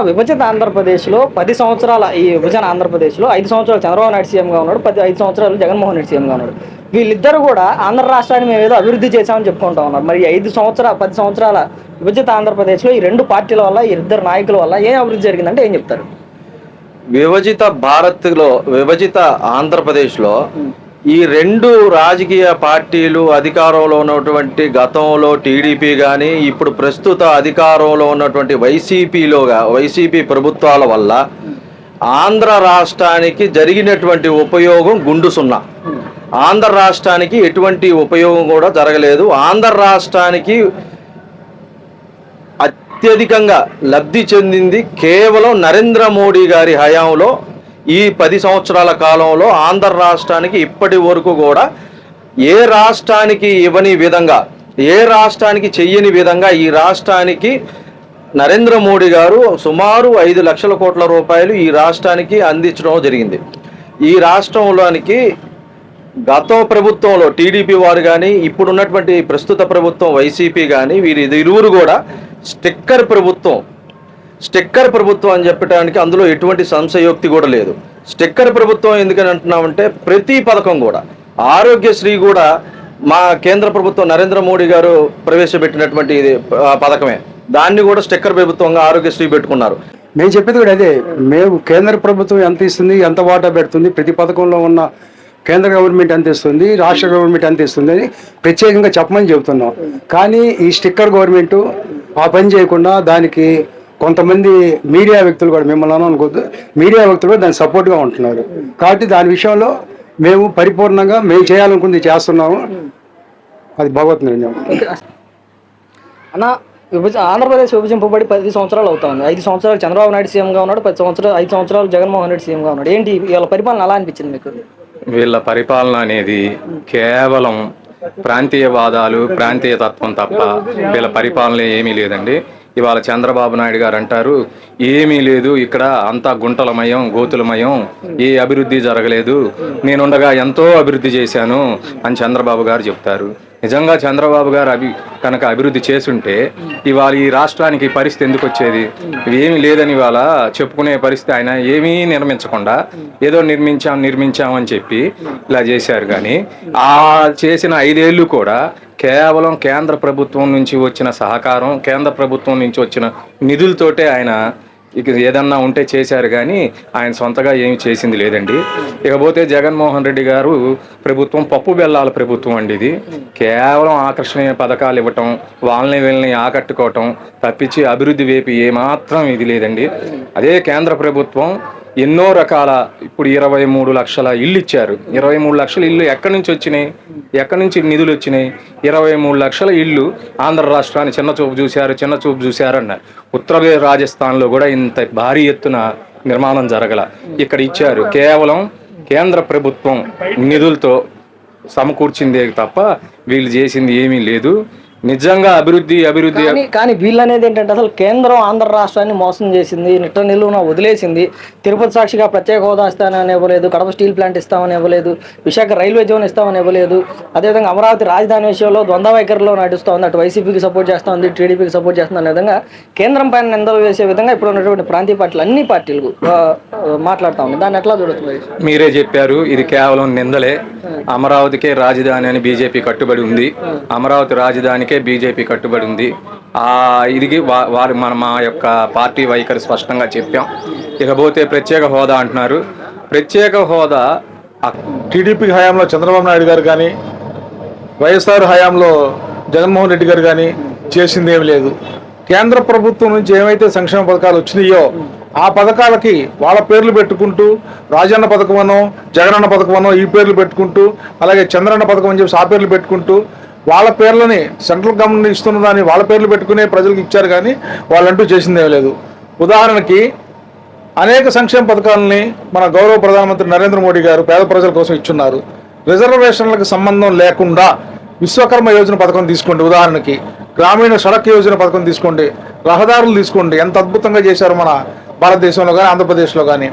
విభజిత ఆంధ్రప్రదేశ్లో 10 సంవత్సరాల ఈ విభజన ఆంధ్రప్రదేశ్లో 5 సంవత్సరాలు చంద్రబాబు నాయుడు సీఎంగా ఉన్నాడు, 5 సంవత్సరాలు జగన్మోహన్ రెడ్డి సీఎంగా ఉన్నాడు. వీళ్ళిద్దరు కూడా ఆంధ్ర రాష్ట్రాన్ని మేము ఏదో అభివృద్ధి చేశామని చెప్పుకుంటా ఉన్నారు. మరి 10 సంవత్సరాల విభజిత ఆంధ్రప్రదేశ్లో ఈ రెండు పార్టీల వల్ల, ఈ ఇద్దరు నాయకుల వల్ల ఏం అభివృద్ధి జరిగిందంటే ఏం చెప్తారు? విభజిత భారత్లో, విభజిత ఆంధ్రప్రదేశ్లో ఈ రెండు రాజకీయ పార్టీలు అధికారంలో ఉన్నటువంటి గతంలో టీడీపీ కానీ ఇప్పుడు ప్రస్తుత అధికారంలో ఉన్నటువంటి వైసీపీ ప్రభుత్వాల వల్ల ఆంధ్ర రాష్ట్రానికి జరిగినటువంటి ఉపయోగం గుండు సున్నా. ఆంధ్ర రాష్ట్రానికి ఎటువంటి ఉపయోగం కూడా జరగలేదు. ఆంధ్ర రాష్ట్రానికి అత్యధికంగా లబ్ధి చెందింది కేవలం నరేంద్ర మోడీ గారి హయాంలో. ఈ 10 సంవత్సరాల కాలంలో ఆంధ్ర రాష్ట్రానికి ఇప్పటి వరకు కూడా ఏ రాష్ట్రానికి ఇవ్వని విధంగా, ఏ రాష్ట్రానికి చెయ్యని విధంగా ఈ రాష్ట్రానికి నరేంద్ర మోడీ గారు సుమారు 5 లక్షల కోట్ల రూపాయలు ఈ రాష్ట్రానికి అందించడం జరిగింది. ఈ రాష్ట్రంలోనికి గత ప్రభుత్వంలో టీడీపీ వారు కానీ ఇప్పుడున్నటువంటి ప్రస్తుత ప్రభుత్వం వైసీపీ కానీ ఇరువురు కూడా స్టిక్కర్ ప్రభుత్వం అని చెప్పడానికి అందులో ఎటువంటి సంశయోక్తి కూడా లేదు. స్టిక్కర్ ప్రభుత్వం ఎందుకని అంటున్నామంటే ప్రతి పథకం కూడా, ఆరోగ్యశ్రీ కూడా మా కేంద్ర ప్రభుత్వం నరేంద్ర మోడీ గారు ప్రవేశపెట్టినటువంటి పథకమే. దాన్ని కూడా స్టిక్కర్ ప్రభుత్వంగా ఆరోగ్యశ్రీ పెట్టుకున్నారు. మేము చెప్పేది కూడా అదే. మేము కేంద్ర ప్రభుత్వం ఎంత ఇస్తుంది, ఎంత వాటా పెడుతుంది, ప్రతి పథకంలో ఉన్న కేంద్ర గవర్నమెంట్ ఎంత ఇస్తుంది, రాష్ట్ర గవర్నమెంట్ ఎంత ఇస్తుంది అని ప్రత్యేకంగా చెప్పమని చెబుతున్నాం. కానీ ఈ స్టిక్కర్ గవర్నమెంట్ ఆ పని చేయకుండా దానికి కొంతమంది మీడియా వ్యక్తులు కూడా, మిమ్మల్ని అనుకోద్దు, మీడియా వ్యక్తులు కూడా దానికి సపోర్ట్గా ఉంటున్నారు. కాబట్టి దాని విషయంలో మేము పరిపూర్ణంగా మేము చేయాలనుకుంది చేస్తున్నాము. అది భగవత్ నిర్ణయం. అన్న, ఆంధ్రప్రదేశ్ విభజింపబడి 10 సంవత్సరాలు అవుతా ఉంది. 5 సంవత్సరాలు చంద్రబాబు నాయుడు సీఎంగా ఉన్నాడు, 5 సంవత్సరాలు జగన్మోహన్ రెడ్డి సీఎంగా ఉన్నాడు. ఏంటి వీళ్ళ పరిపాలన ఎలా అనిపించింది మీకు? వీళ్ళ పరిపాలన అనేది కేవలం ప్రాంతీయవాదాలు, ప్రాంతీయ తత్వం తప్ప వీళ్ళ పరిపాలన ఏమీ లేదండి. ఇవాళ చంద్రబాబు నాయుడు గారు అంటారు ఏమీ లేదు, ఇక్కడ అంతా గుంటలమయం, గోతులమయం, ఏ అభివృద్ధి జరగలేదు, నేనుండగా ఎంతో అభివృద్ధి చేశాను అని చంద్రబాబు గారు చెప్తారు. నిజంగా చంద్రబాబు గారు కనుక అభివృద్ధి చేసుంటే ఇవాళ ఈ రాష్ట్రానికి పరిస్థితి ఎందుకు వచ్చేది? ఏమీ లేదని ఇవాళ చెప్పుకునే పరిస్థితి. ఆయన ఏమీ నిర్మించకుండా ఏదో నిర్మించామని చెప్పి ఇలా చేశారు. కానీ ఆ చేసిన 5 ఏళ్ళు కూడా కేవలం కేంద్ర ప్రభుత్వం నుంచి వచ్చిన సహకారం, కేంద్ర ప్రభుత్వం నుంచి వచ్చిన నిధులతోటే ఆయన ఇక ఏదన్నా ఉంటే చేశారు. కానీ ఆయన సొంతగా ఏమి చేసింది లేదండి. ఇకపోతే జగన్మోహన్ రెడ్డి గారు ప్రభుత్వం పప్పు బెల్లాల ప్రభుత్వం అండి. ఇది కేవలం ఆకర్షణీయ పథకాలు ఇవ్వటం, వీళ్ళని ఆకట్టుకోవటం తప్పించి అభివృద్ధి వైపు ఏమాత్రం ఇది లేదండి. అదే కేంద్ర ప్రభుత్వం ఎన్నో రకాల, ఇప్పుడు 23 లక్షల ఇల్లు ఇచ్చారు. 23 లక్షల ఇల్లు ఎక్కడి నుంచి వచ్చినాయి? ఎక్కడి నుంచి నిధులు వచ్చినాయి? 23 లక్షల ఇల్లు ఆంధ్ర రాష్ట్రాన్ని చిన్న చూపు చూశారు అన్నారు. ఉత్తర రాజస్థాన్లో కూడా ఇంత భారీ ఎత్తున నిర్మాణం జరగల. ఇక్కడ ఇచ్చారు. కేవలం కేంద్ర ప్రభుత్వం నిధులతో సమకూర్చిందే తప్ప వీళ్ళు చేసింది ఏమీ లేదు. నిజంగా అభివృద్ధి కానీ వీళ్ళు అనేది ఏంటంటే అసలు కేంద్రం ఆంధ్ర రాష్ట్రాన్ని మోసం చేసింది, నిట్ట నిలువున వదిలేసింది. తిరుపతి సాక్షిగా ప్రత్యేక హోదా ఇస్తామని ఇవ్వలేదు, కడప స్టీల్ ప్లాంట్ ఇస్తామని ఇవ్వలేదు, విశాఖ రైల్వే జోన్ ఇస్తామని ఇవ్వలేదు. అదేవిధంగా అమరావతి రాజధాని విషయంలో ద్వంద్వ వైఖరిలో నడుస్తుంది. అటు వైసీపీకి సపోర్ట్ చేస్తుంది, టీడీపీకి సపోర్ట్ చేస్తుంది అనే విధంగా కేంద్రం పైన నిందలు వేసే విధంగా ఇప్పుడు ఉన్నటువంటి ప్రాంతీయ పార్టీలు, అన్ని పార్టీలు మాట్లాడుతూ ఉంది. దాన్ని ఎట్లా చూడొచ్చు? మీరే చెప్పారు, ఇది కేవలం నిందలే. అమరావతికే రాజధాని అని బీజేపీ కట్టుబడి ఉంది. అమరావతి రాజధానికే బీజేపీ కట్టుబడి ఉంది. ఇది మా యొక్క పార్టీ వైఖరి స్పష్టంగా చెప్పాం. ఇకపోతే ప్రత్యేక హోదా అంటున్నారు. ప్రత్యేక హోదా టీడీపీ హయాంలో చంద్రబాబు నాయుడు గారు కానీ, వైఎస్ఆర్ హయాంలో జగన్మోహన్ రెడ్డి గారు కానీ చేసింది ఏమి లేదు. కేంద్ర ప్రభుత్వం నుంచి ఏమైతే సంక్షేమ పథకాలు వచ్చినాయో ఆ పథకాలకి వాళ్ళ పేర్లు పెట్టుకుంటూ, రాజన్న పథకమనో, జగనన్న పథకమనో ఈ పేర్లు పెట్టుకుంటూ, అలాగే చంద్రన్న పథకం అని చెప్పి ఆ పేర్లు పెట్టుకుంటూ వాళ్ళ పేర్లని సెంట్రల్ గవర్నమెంట్ ఇస్తున్న దాన్ని వాళ్ళ పేర్లు పెట్టుకునే ప్రజలకు ఇచ్చారు. కానీ వాళ్ళంటూ చేసిందే లేదు. ఉదాహరణకి అనేక సంక్షేమ పథకాలని మన గౌరవ ప్రధానమంత్రి నరేంద్ర మోడీ గారు పేద ప్రజల కోసం ఇచ్చున్నారు. రిజర్వేషన్లకు సంబంధం లేకుండా విశ్వకర్మ యోజన పథకం తీసుకోండి, ఉదాహరణకి గ్రామీణ సడక్ యోజన పథకం తీసుకోండి, రహదారులు తీసుకోండి, ఎంత అద్భుతంగా చేశారు మన భారతదేశంలో కానీ ఆంధ్రప్రదేశ్లో కానీ.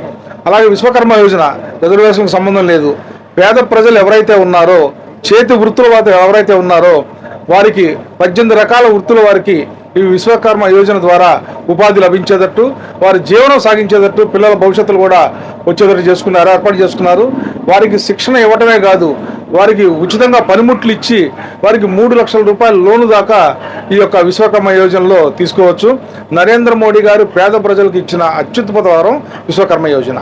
అలాగే విశ్వకర్మ యోజన రిజర్వేషన్కి సంబంధం లేదు. పేద ప్రజలు ఎవరైతే ఉన్నారో, చేతి వృత్తుల వారు ఎవరైతే ఉన్నారో వారికి 18 రకాల వృత్తుల వారికి ఈ విశ్వకర్మ యోజన ద్వారా ఉపాధి లభించేటట్టు వారి జీవనం సాగించేటట్టు పిల్లల భవిష్యత్తులు కూడా వచ్చేటట్టు ఏర్పాటు చేసుకున్నారు. వారికి శిక్షణ ఇవ్వటమే కాదు, వారికి ఉచితంగా పనిముట్లు ఇచ్చి వారికి 3 లక్షల రూపాయల లోను దాకా ఈ యొక్క విశ్వకర్మ యోజనలో తీసుకోవచ్చు. నరేంద్ర మోడీ గారు పేద ప్రజలకు ఇచ్చిన అత్యుత్తమ వరం విశ్వకర్మ యోజన.